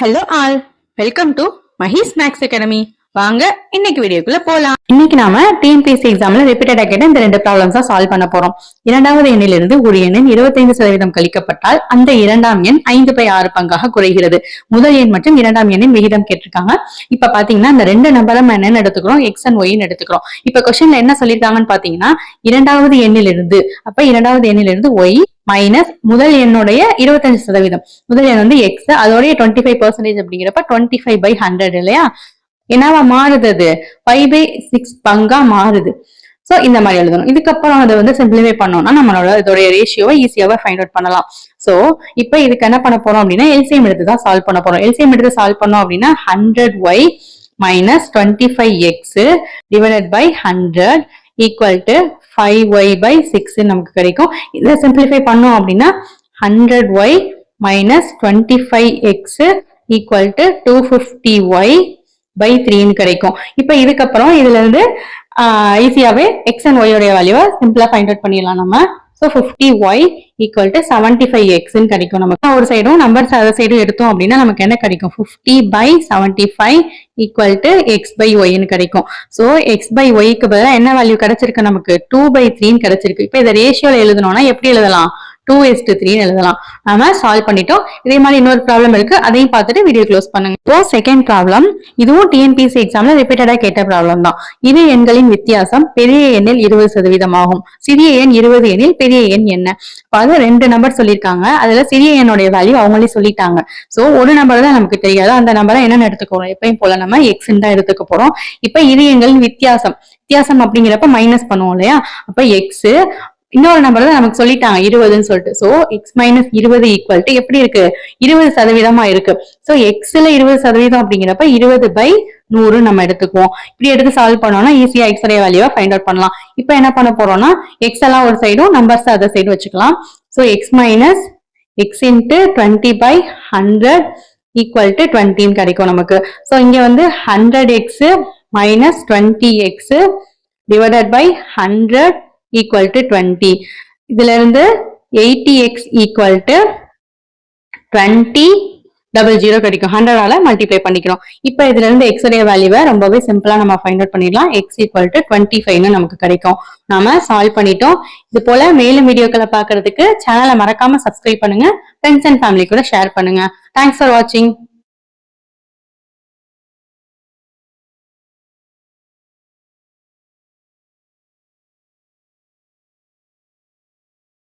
Hello all, welcome to Mahis Max Academy. வாங்க இன்னைக்கு வீடியோக்குள்ள போலாம். இன்னைக்கு நாம டிஎன்பிஎஸ்சி எக்ஸாம்ல ரிப்பீட்டடா கேட்ட இந்த ரெண்டு ப்ராப்ளம்ஸா சால்வ் பண்ண போறோம். இரண்டாவது எண்ணிலிருந்து ஒரு எண்ணின் 25% கழிக்கப்பட்டால் அந்த இரண்டாம் எண் 5/6 பங்காக குறைகிறது. முதல் எண் மற்றும் இரண்டாம் எண்ணின் விகிதம் கேட்டிருக்காங்க. இப்ப பாத்தீங்கன்னா இந்த ரெண்டு நம்பரை நம்ம என்னன்னு எடுத்துக்கிறோம், எக்ஸ் அண்ட் ஒய்ன்னு எடுத்துக்கிறோம். இப்ப கொஸ்டின்ல என்ன சொல்லிருக்காங்கன்னு பாத்தீங்கன்னா இரண்டாவது எண்ணிலிருந்து, அப்ப இரண்டாவது எண்ணிலிருந்து ஒய் மைனஸ் முதல் எண்ணுடைய 25%. முதல் எண் வந்து எக்ஸ், அதோடைய 25% அப்படிங்கிறப்ப 25/100 இல்லையா? என்னவா மாறுது? அது 5/6 பங்கா மாறுது. சோ இந்த மாதிரி எழுதணும். இதுக்கப்புறம் அதை வந்து சிம்பிளிஃபை பண்ணோம்னா நம்மளோட இதோடைய ரேஷியோவை ஈஸியாவே ஃபைண்ட் அவுட் பண்ணலாம். சோ இப்ப இதுக்கு என்ன பண்ண போறோம் அப்படின்னா எல்சிஎம் எடுத்து தான் சால்வ் பண்ண போறோம். எல்சிஎம் எடுத்து சால்வ் பண்ணோம் அப்படின்னா 100y minus 25x divided by 100 equal to 5y/6 நமக்கு கிடைக்கும். இதை சிம்பிளிஃபை பண்ணோம் அப்படின்னா 100y minus 25x equal to 250y/3 கிடைக்கும். இப்ப இதுக்கப்புறம் இதுல இருந்து ஈஸியாவே எக்ஸ் அண்ட் ஒய் உடைய வேல்யூவை சிம்பிளா ஃபைண்ட் அவுட் பண்ணிடலாம் நம்ம. So 50y equal to 75x கிடைக்கும். நமக்கு ஒரு சைடும் நம்பர்ஸ் அதர் சைடும் எடுத்தோம் அப்படின்னா நமக்கு என்ன கிடைக்கும்? 50/75 equal to x/y கிடைக்கும். சோ x/y பதிலா என்ன வேல்யூ கிடைச்சிருக்கு? நமக்கு 2/3 கிடைச்சிருக்கு. இப்ப இதை ரேஷியோல எழுதணும்னா எப்படி எழுதலாம்? 2:3 எழுதலாம். நாம சால்வ் பண்ணிட்டோம். இதே மாதிரி இன்னொரு ப்ராப்ளம் இருக்கு, அதையும் பார்த்துட்டு வீடியோ க்ளோஸ் பண்ணுங்க. இப்போ செகண்ட் ப்ராப்ளம், இதுவும் டிஎன்பிஎஸ்சி எக்ஸாம்ல ரிப்பீட்டடா கேட்ட ப்ராப்ளம் தான். இரு எண்களின் வித்தியாசம் பெரிய எண்ணில் 20% ஆகும். சிறிய எண் 20 எண்ணில் பெரிய எண் என்ன? அது ரெண்டு நம்பர் சொல்லியிருக்காங்க. அதுல சிறிய எண்ணுடைய வேல்யூ அவங்களே சொல்லிட்டாங்க. சோ ஒரு நம்பர் தான் நமக்கு தெரியாது. அந்த நம்பரை என்னன்னு எடுத்துக்கோம்? எப்பயும் போல நம்ம எக்ஸ் தான் எடுத்துக்க போறோம். இப்ப இரு எண்களின் வித்தியாசம் அப்படிங்கிறப்ப மைனஸ் பண்ணுவோம் இல்லையா? அப்ப எக்ஸ், இன்னொரு நம்பர் தான் நமக்கு சொல்லிட்டாங்க 20ன்னு சொல்லிட்டு. So X minus 20 equal to எப்படி இருக்கு? 20% இருக்கு. சோ எக்ஸ்ல 20% அப்படிங்கிறப்ப 20/100 நம்ம எடுத்துக்குவோம். இப்படி எடுத்து சால்வ் பண்ணோம்னா ஈஸியா எக்ஸ் உடைய வேல்யூவை ஃபைண்ட் அவுட் பண்ணலாம். இப்ப என்ன பண்ண போறோம்னா எக்ஸ் எல்லாம் ஒரு சைடும் நம்பர்ஸ் அதர் சைடு வச்சுக்கலாம். So X minus X into 20/100 equal to 20 கிடைக்கும் நமக்கு. சோ இங்க வந்து 100x minus 20x divided by 100 equal to 20. இதுல இருந்து 80x equal to 20/00 கிடைக்கும். 100ஆல மல்டிப்ளை பண்ணிக்கிறோம். இப்ப இதுல இருந்து x உடைய வேல்யூவை ரொம்பவே சிம்பிளா நம்ம ஃபைண்ட் அவுட் பண்ணிடலாம். x equal to 25 நமக்கு கிடைக்கும். நாம சால்வ் பண்ணிட்டோம். இது போல மேலும் வீடியோக்களை பார்க்கிறதுக்கு சேனலை மறக்காம சப்ஸ்கிரைப் பண்ணுங்க. ஃப்ரெண்ட்ஸ் அண்ட் ஃபேமிலி கூட ஷேர் பண்ணுங்க. தேங்க்ஸ் ஃபார் வாட்சிங்.